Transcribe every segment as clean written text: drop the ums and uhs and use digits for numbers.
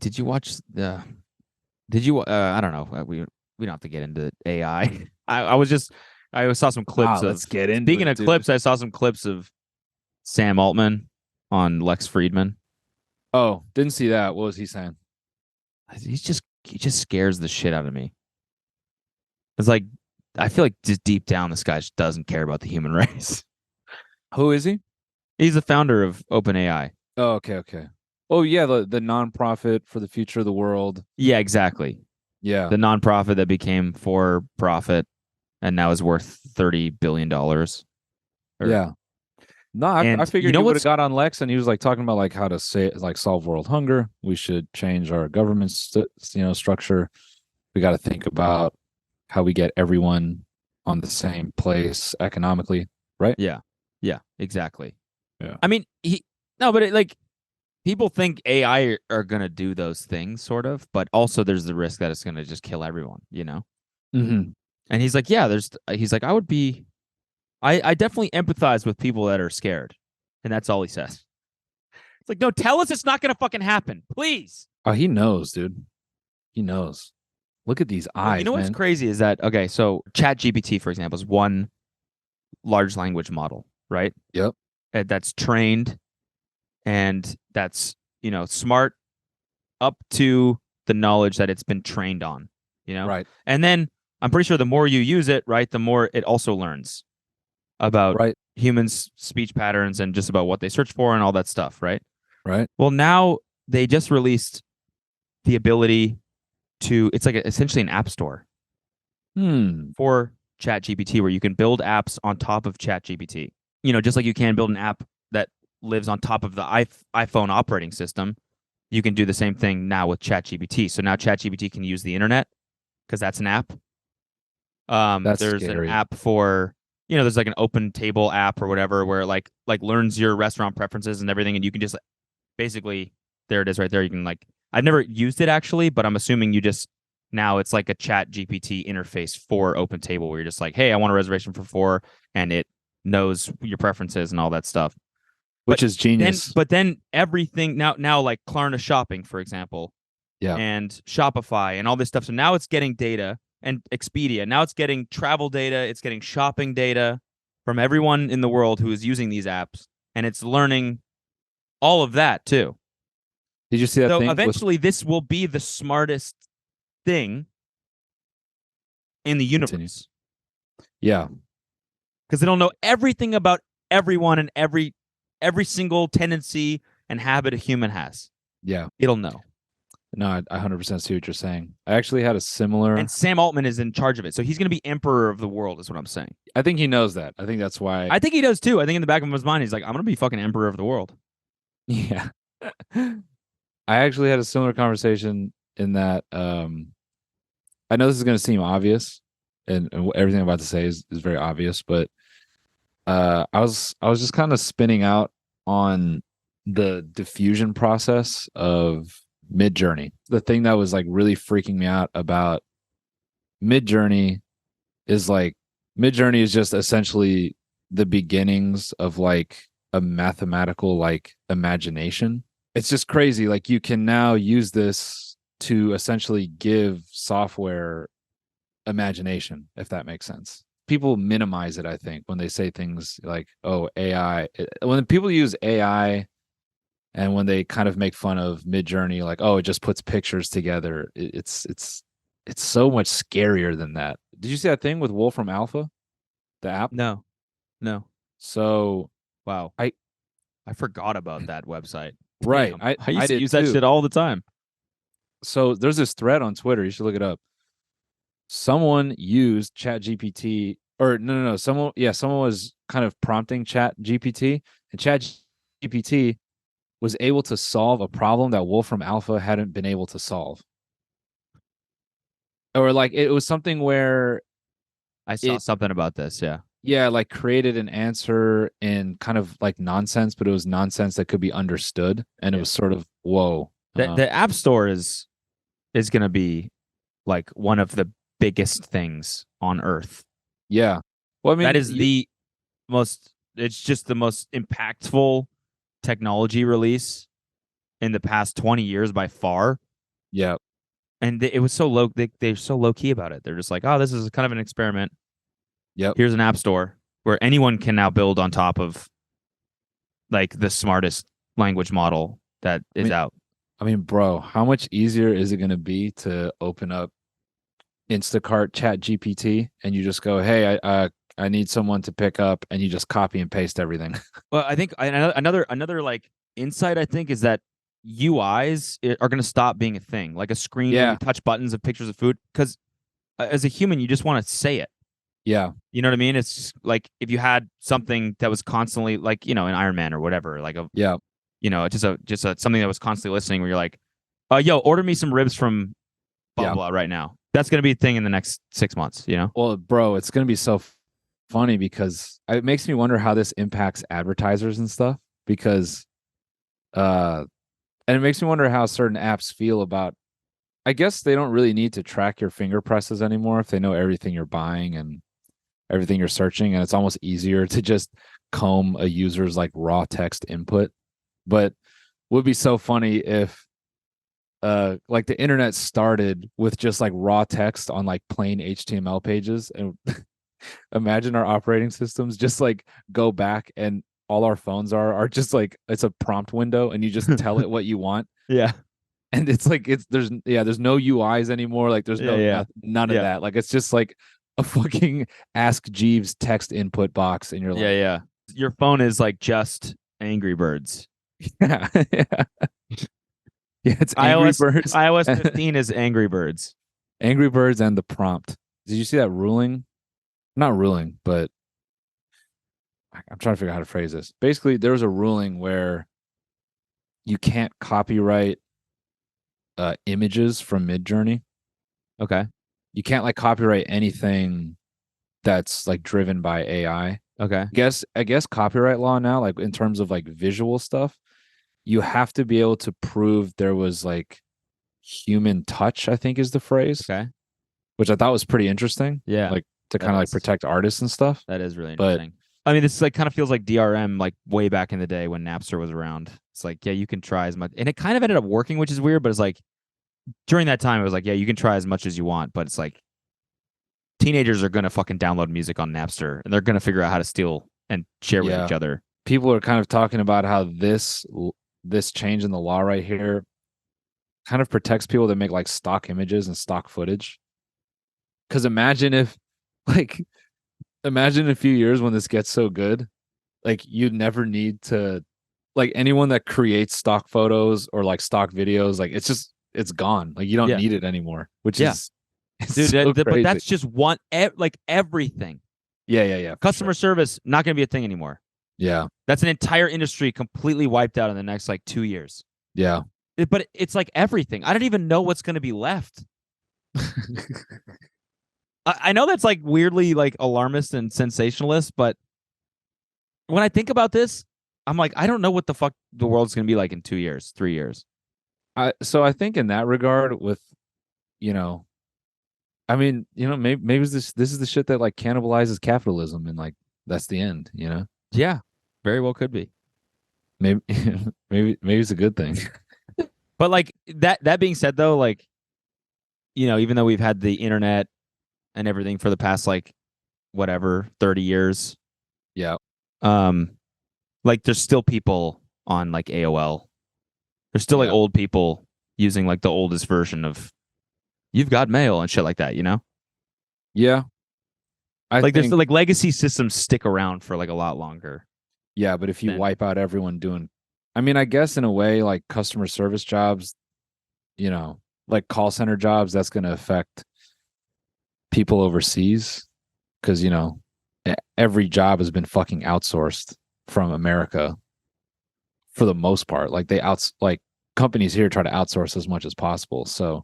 did you watch the? Did you? I don't know. We don't have to get into AI. I saw some clips Let's of. get into Speaking it, of dude. clips, I saw some clips of Sam Altman on Lex Fridman. Oh, didn't see that. What was he saying? He just scares the shit out of me. It's like I feel like just deep down, this guy just doesn't care about the human race. Who is he? He's the founder of OpenAI. Oh, okay. Oh yeah, the nonprofit for the future of the world. Yeah, exactly. Yeah, The nonprofit that became for profit and now is worth $30 billion. yeah. No, I And you figured know he would have what's got on Lex and he was like talking about like how to say like solve world hunger. We should change our government structure. We got to think about how we get everyone on the same place economically, right? yeah, yeah, exactly. Yeah. I mean, he no, but like people think AI are gonna do those things, sort of, but also there's the risk that it's gonna just kill everyone, you know? Mm-hmm. And he's like, yeah, he's like, I definitely empathize with people that are scared. And that's all he says. It's like, no, tell us it's not gonna fucking happen, please. Oh, he knows, dude. He knows. Look at these Well, you eyes, know what's man. crazy is that okay, so Chat GPT, for example, is one large language model, right? Yep. That's trained and that's smart up to the knowledge that it's been trained on, Right. and then I'm pretty sure the more you use it, right, the more it also learns about Right. humans' speech patterns and just about what they search for and all that stuff, right? Right. Well, now they just released the ability to, it's like essentially an app store Hmm. for Chat GPT where you can build apps on top of Chat GPT. Just like you can build an app that lives on top of the iPhone operating system, you can do the same thing now with ChatGPT. So now ChatGPT can use the internet because that's an app. That's There's an scary. app for there's like an open table app or whatever where like learns your restaurant preferences and everything, and you can just basically there it is right there. You can like I've never used it actually, but I'm assuming you just now it's like a Chat GPT interface for Open Table where you're just like, hey, I want a reservation for four, and it knows your preferences and all that stuff. But Which is genius. everything now like Klarna Shopping, for example, Yeah. and Shopify and all this stuff. So now it's getting data and Expedia. Now it's getting travel data. It's getting shopping data from everyone in the world who is using these apps, and it's learning all of that too. Did you see that So thing with eventually, this will be the smartest thing in the continue? universe Yeah. because it'll know everything about everyone and every single tendency and habit a human has. Yeah. It'll know. No, I 100% see what you're saying. I actually had a And similar. Sam Altman is in charge of it. So he's going to be emperor of the world, is what I'm saying. I think he knows that. I think that's why. I think he does too. I think in the back of his mind, he's like, I'm going to be fucking emperor of the world. Yeah. I actually had a similar conversation in that I know this is going to seem obvious and everything I'm about to say is very obvious, but I was just kind of spinning out on the diffusion process of Mid-Journey. The thing that was like really freaking me out about Mid-Journey is like Mid-Journey is just essentially the beginnings of like a mathematical like imagination. It's just crazy. Like you can now use this to essentially give software imagination, if that makes sense. People minimize it, I think, when they say things like, oh, AI. When people use AI and when they kind of make fun of Mid-Journey, like, oh, it just puts pictures together. It's so much scarier than that. Did you see that thing with Wolfram Alpha, the app? No, no. So Wow. I I forgot about that website. right, Damn. I I I used to did use that too. shit all the time. So there's this thread on Twitter. You should look it up. Someone used Chat GPT, or no, someone was kind of prompting Chat GPT, and Chat GPT was able to solve a problem that Wolfram Alpha hadn't been able to solve. Or like it was something where I saw it, something about this. Yeah. yeah, like created an answer in kind of like nonsense, but it was nonsense that could be understood, and it Yeah. was sort of whoa. The App Store is going to be like one of the biggest things on earth. Yeah. Well, I That mean, is the most, it's just the most impactful technology release in the past 20 years by far. Yeah. And it was so low. They're so low key about it. They're just like, oh, this is kind of an experiment. Yep. Here's an app store where anyone can now build on top of like the smartest language model that I is mean, out. bro, how much easier is it going to be to open up Instacart Chat GPT and you just go, hey, I need someone to pick up, and you just copy and paste everything. Well, I think another like insight I think is that UIs are going to stop being a thing, like a screen where you Yeah. touch buttons of pictures of food. Because as a human, you just want to say it. Yeah. You know what I mean? It's like if you had something that was constantly like, you know, an Iron Man or whatever, like a, Yeah. you know, just a something that was constantly listening where you're like, yo, order me some ribs from blah Yeah. blah right now. That's gonna be a thing in the next 6 months, you know? Well, bro, it's going to be so funny because it makes me wonder how this impacts advertisers and stuff because uh and it makes me wonder how certain apps feel about, I guess they don't really need to track your finger presses anymore if they know everything you're buying and everything you're searching, and it's almost easier to just comb a user's like raw text input. But would be so funny if like the internet started with just like raw text on like plain HTML pages, and imagine our operating systems just like go back and all our phones are just like it's a prompt window and you just tell it what you want, Yeah. and it's like there's no UIs anymore, like there's Yeah, yeah. none of Yeah. that, like it's just like a fucking Ask Jeeves text input box, and you're Yeah, like, yeah. Your phone is like just Angry Birds. yeah, yeah, yeah, it's Angry iOS Birds. iOS 15 is Angry Birds. Angry Birds and the prompt. Did you see that ruling? Not ruling, but I'm trying to figure out how to phrase this. Basically, there was a ruling where you can't copyright images from Midjourney. Okay. You can't like copyright anything that's like driven by AI. Okay. I guess copyright law now, like in terms of like visual stuff, you have to be able to prove there was like human touch, I think is the phrase, Okay. which I thought was pretty interesting. Yeah. Like to That kind of like is. protect artists and stuff. That is really But interesting. I mean, this is like kind of feels like DRM, like way back in the day when Napster was around. It's like, yeah, you can try as much, and it kind of ended up working, which is weird. But it's like during that time, it was like, yeah, you can try as much as you want, but it's like teenagers are gonna fucking download music on Napster, and they're gonna figure out how to steal and share with each yeah, other. people are kind of talking about how this change in the law right here kind of protects people that make like stock images and stock footage. Because imagine if, like, imagine in a few years when this gets so good, like you'd never need to, like anyone that creates stock photos or like stock videos, like it's gone. Like you don't Yeah, need it anymore, which yeah, is it's dude. so But crazy. that's just one, like everything. Yeah, yeah, yeah. For Customer sure. service not gonna be a thing anymore. Yeah, That's an entire industry completely wiped out in the next like 2 years. yeah. But it's like everything. I don't even know what's gonna be left. I know that's like weirdly like alarmist and sensationalist, but when I think about this, I'm like, I don't know what the fuck the world's gonna be like in 2 years, 3 years. I think in that regard, with you know, I mean, maybe this is the shit that like cannibalizes capitalism, and like that's the end. Yeah, very well could be. Maybe maybe it's a good thing. But like that being said though, like, you know, even though we've had the internet and everything for the past like whatever 30 years, Yeah, um like there's still people on like AOL. There's still like yeah, old people using like the oldest version of you've got mail and shit like that, you know? yeah. I Like there's think like legacy systems stick around for like a lot longer yeah, but if you than wipe out everyone doing, I mean, I guess in a way, like customer service jobs, like call center jobs, that's going to affect people overseas because every job has been fucking outsourced from America for the most part. Like like companies here try to outsource as much as possible. So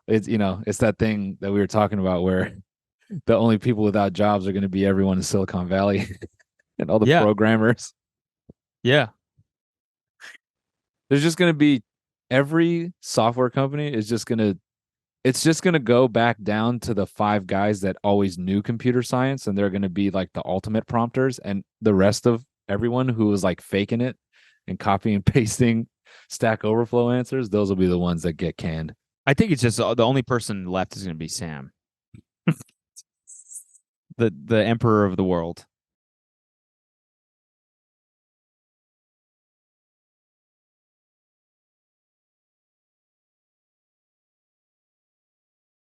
it's that thing that we were talking about where the only people without jobs are going to be everyone in Silicon Valley and all the yeah, programmers. yeah, There's just going to be every software company is just going to it's just going to go back down to the five guys that always knew computer science, and they're going to be like the ultimate prompters, and the rest of everyone who was like faking it and copy and pasting Stack Overflow answers, those will be the ones that get canned. I think it's just the only person left is going to be Sam, the emperor of the world.